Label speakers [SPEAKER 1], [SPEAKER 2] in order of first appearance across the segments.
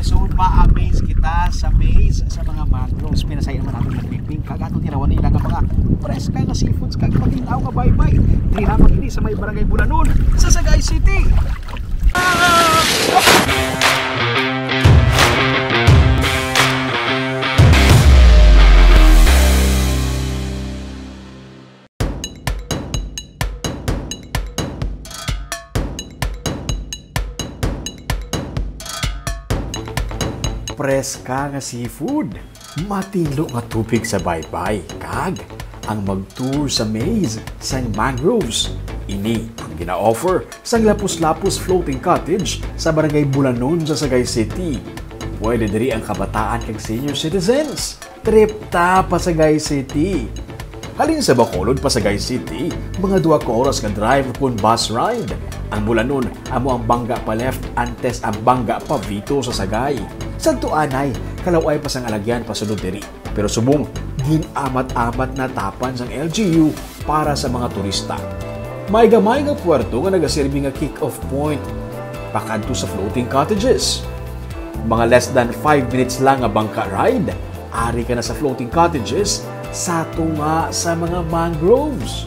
[SPEAKER 1] episode, ma-amaze kita sa maze sa mga mangroves. Pinasaya naman natin nagpiping. Kagato tirawan nila ng mga preska nga seafoods kag matinaw nga baybay. Tinamak ini sa may barangay Bulanon sa Sagay City. Preska nga seafood, matilo nga tubig sa baybay, kag ang mag-tour sa maze sa mangroves. Ini ang gina-offer sa Lapus-Lapus Floating Cottage sa Barangay Bulanon sa Sagay City. Pwede diri ang kabataan kag senior citizens. Trip ta pa Sagay City. Halin sa Bacolod pa Sagay City, mga 2 ka oras nga drive kung bus ride. Ang Bulanon, amo ang bangga pa left antes ang bangga pa Vito sa Sagay. Sa tuanay, kalaway pa sang alagyan pa sunod diri. Pero subong, ginamat-amat na tapan sang LGU para sa mga turista. May gamay nga puerto nga nagasilbi nga kick-off point pakadto sa floating cottages. Mga less than 5 minutes lang nga bangka ride, ari ka na sa floating cottages sa tunga sa mga mangroves.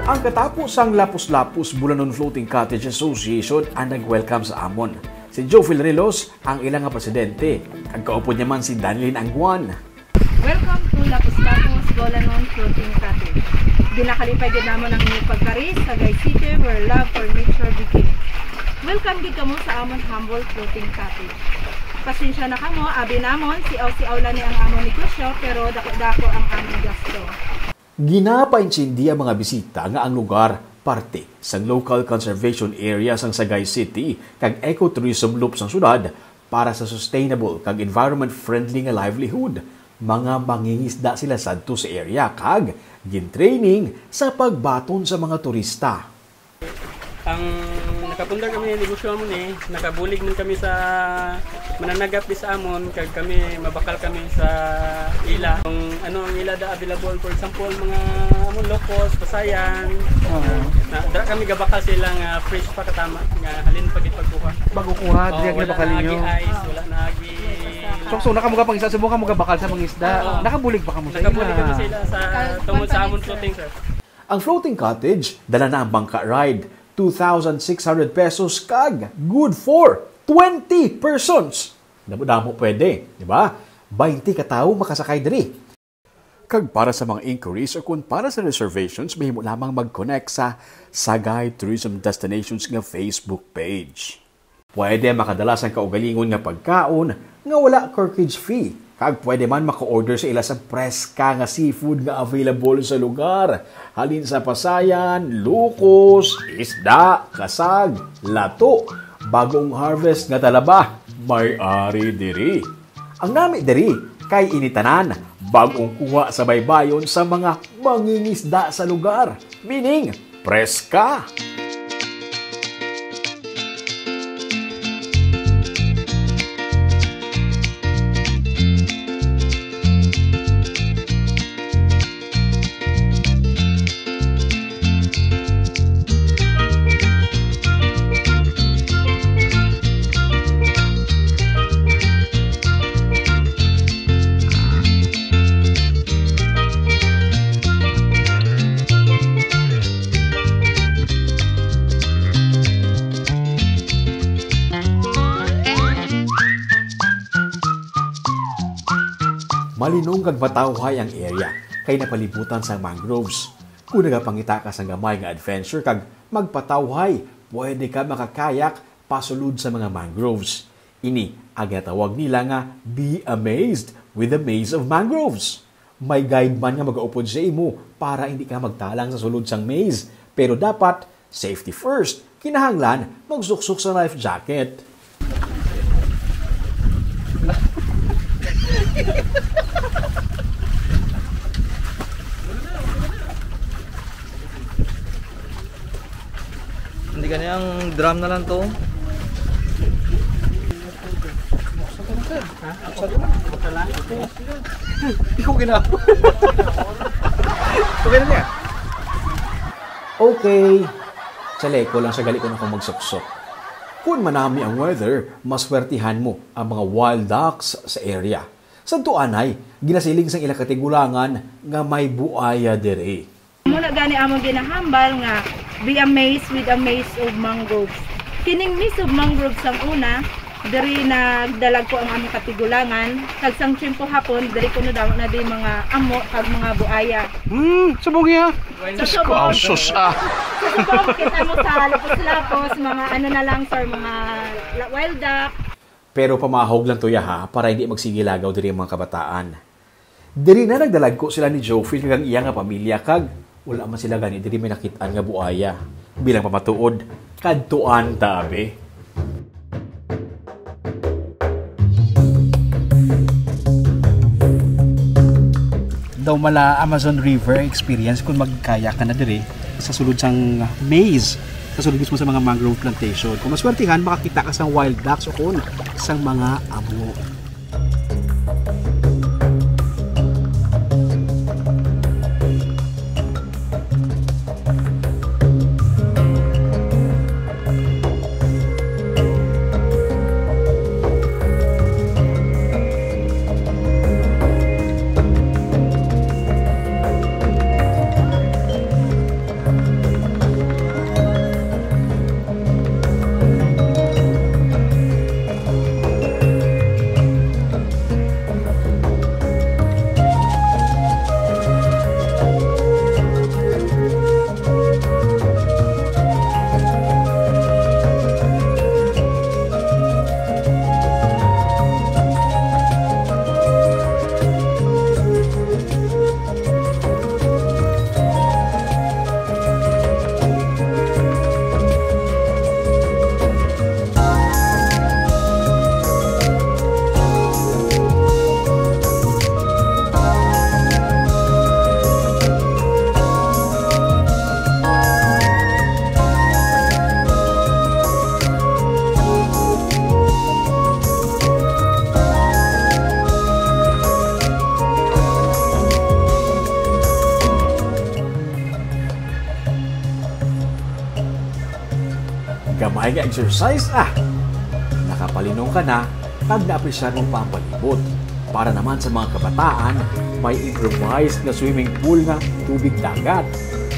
[SPEAKER 1] Ang katapos ang Lapus-Lapus Bulanon Floating Cottage Association ang nag-welcome sa amon. Si Joe Filrelos ang ilang nga presidente. Ang kaupo niya man si Danilin Angguan.
[SPEAKER 2] Welcome to Lapus-Lapus Bulanon Floating Cottage. Ginakalipay din naman ang inyong pagkaris sa Sagay City where love for nature begins. Welcome din kamo sa amon humble floating cottage. Pasensya na kamo, abi namon, siaw-siaw lang ni ang amon negosyo pero dako-dako ang amon gasto.
[SPEAKER 1] Ginapaintindi ang mga bisita nga ang lugar parte sa local conservation area sang Sagay City kag ecotourism loop sang syudad para sa sustainable kag environment-friendly nga livelihood. Mga mangingisda sila sadto sa area kag gin-training sa pagbaton sa mga turista.
[SPEAKER 3] Ang nakapundar kami negosyo mo ni, nakabulig man kami sa mananagap di sa amon kag kami mabakal kami sa ila. Kung ano ang ila da available, for example mga amon locos, pasayan. Dra kami gabakal sila nga fresh pa katama nga halin pagit pagkuha.
[SPEAKER 4] Bago kuha diya nga bakal ninyo.
[SPEAKER 3] Wala na agi.
[SPEAKER 4] So nakamuga pang isa subukan mo bakal sa mga isda. Nakabulig pa kamo sa ila.
[SPEAKER 3] Nakabulig kami sila sa tungod sa amon floating, sir.
[SPEAKER 1] Ang floating cottage dala na ang bangka ride. 2,600 pesos kag good for 20 persons. Damo-damo pwede, di ba? 20 ka tawo makasakay diri. Kag para sa mga inquiries o kung para sa reservations, mahimo lamang mag-connect sa Sagay Tourism Destinations nga Facebook page. Pwede makadala sa kaugalingon nga pagkaon nga wala corkage fee. Kag pwede man maka-order sa ila sa preska nga seafood nga available sa lugar. Halin sa pasayan, lukos, isda, kasag, lato, bagong harvest nga talaba, may-ari diri. Ang nami diri kay initanan, bagong kuha sa baybayon sa mga mangingisda sa lugar. Meaning, preska. Malinong kag matawhay ang area kay napalibutan sa mangroves. Kung nagapangita ka sa gamay nga adventure kag magpatawhay, pwede ka makakayak pasulod sa mga mangroves. Ini ang ginatawag nila nga be amazed with the maze of mangroves. May guide man nga mag-aupod sa imo para hindi ka magtalang sa sulod sang maze. Pero dapat, safety first, kinahanglan magsuksok sa life jacket.
[SPEAKER 4] Hindi ganyan, drum na lang to. Ikaw ginawa. Okay na niya.
[SPEAKER 1] Okay, saleko lang sa gali ko na kung magsuksok. Kung manami ang weather, maswertihan mo ang mga wild ducks sa area. Sa tuanay, ginasiling sang ilang katigulangan nga may buaya dere.
[SPEAKER 2] Muna gani among ginahambal nga be amazed with a maze of mangroves. Kining maze of mangroves ang una, diri nagdalag ko ang among katigulangan. Kag sang tiyempo hapon, diri ko daw na di mga amo kag mga buaya.
[SPEAKER 4] Subong ya.
[SPEAKER 2] Sa subong,
[SPEAKER 4] Sus
[SPEAKER 2] sa subong kita mo sa lapos-lapos, mga ano na lang sir, mga wild duck.
[SPEAKER 1] Pero pamahog lang to ya ha, para hindi magsigilagaw diri ang mga kabataan. Diri na nagdalag ko sila ni Joe kag iya nga pamilya kag wala man sila gani diri may nakitaan nga buaya. Bilang pamatuod, kadtuan tabi.
[SPEAKER 4] Daw mala Amazon River experience kung magkayak ka na dire sa sulod sang maze, sa sulod mismo sa mga mangrove plantation. Kung maswertihan, makakita ka sang wild ducks o kung sang mga amo.
[SPEAKER 1] Gamay nga exercise nakapalinong ka na pag naapresyan mo pa ang palibot. Para naman sa mga kabataan, may improvised na swimming pool nga tubig dagat.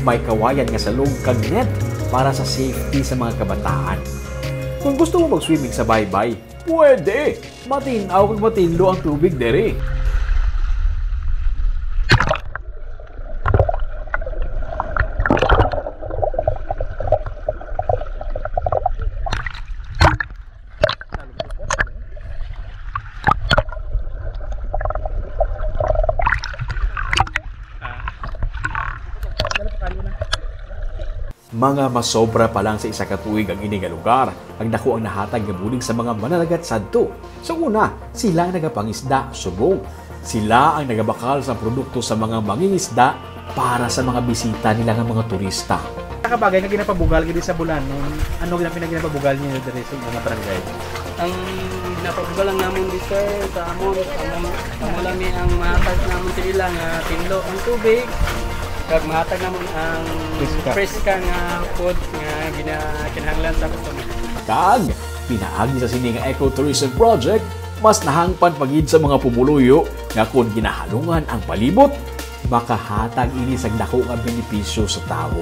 [SPEAKER 1] May kawayan nga salog kag net para sa safety sa mga kabataan. Kung gusto mo mag-swimming sa baybay, pwede! Matinaw kag matinlo ang tubig dere. Mga masobra pa lang sa isa ka tuig ang ini nga lugar, ang dako ang nahatag nga bulig sa mga mananagat sadto. Sa una, sila ang nagapangisda, subong. Sila ang nagabakal sa produkto sa mga mangingisda para sa mga bisita nila nga mga turista.
[SPEAKER 4] Nakabagay na ginapabugal gid sa Bulanon. Ano ginapabugal niyo dire sa mga barangay?
[SPEAKER 3] Ang napabugal lang namon di sir sa amon, amo lang ni ang mahatag namon sa ila nga tinlo ang tubig. Kag mahatag namon ang preska nga food nga kinahanglan sa customer.
[SPEAKER 1] Kag pinaagi sa sini nga ecotourism project, mas nahangpan pagid sa mga pumuluyo nga kung ginahalungan ang palibot, makahatag ini sa dako nga benepisyo sa tao.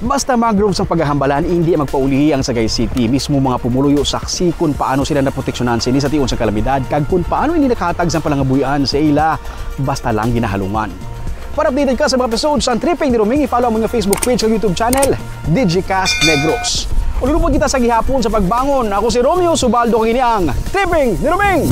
[SPEAKER 5] Basta mangroves ang paghahambalan, hindi magpaulihi ang Sagay City. Mismo mga pumuluyo saksi kung paano sila naproteksyonan sini sa tiyon sa kalamidad, kag kung paano ini nakahatag sa palangabuyan sa ila, basta lang ginahalungan. Para updated ka sa mga episodes sa Tripping ni Roming, i-follow ang mga Facebook page at YouTube channel, Digicast Negros. Ululupod kita sa gihapon sa pagbangon. Ako si Romeo Subaldo, kini ang Tipping ni Roming.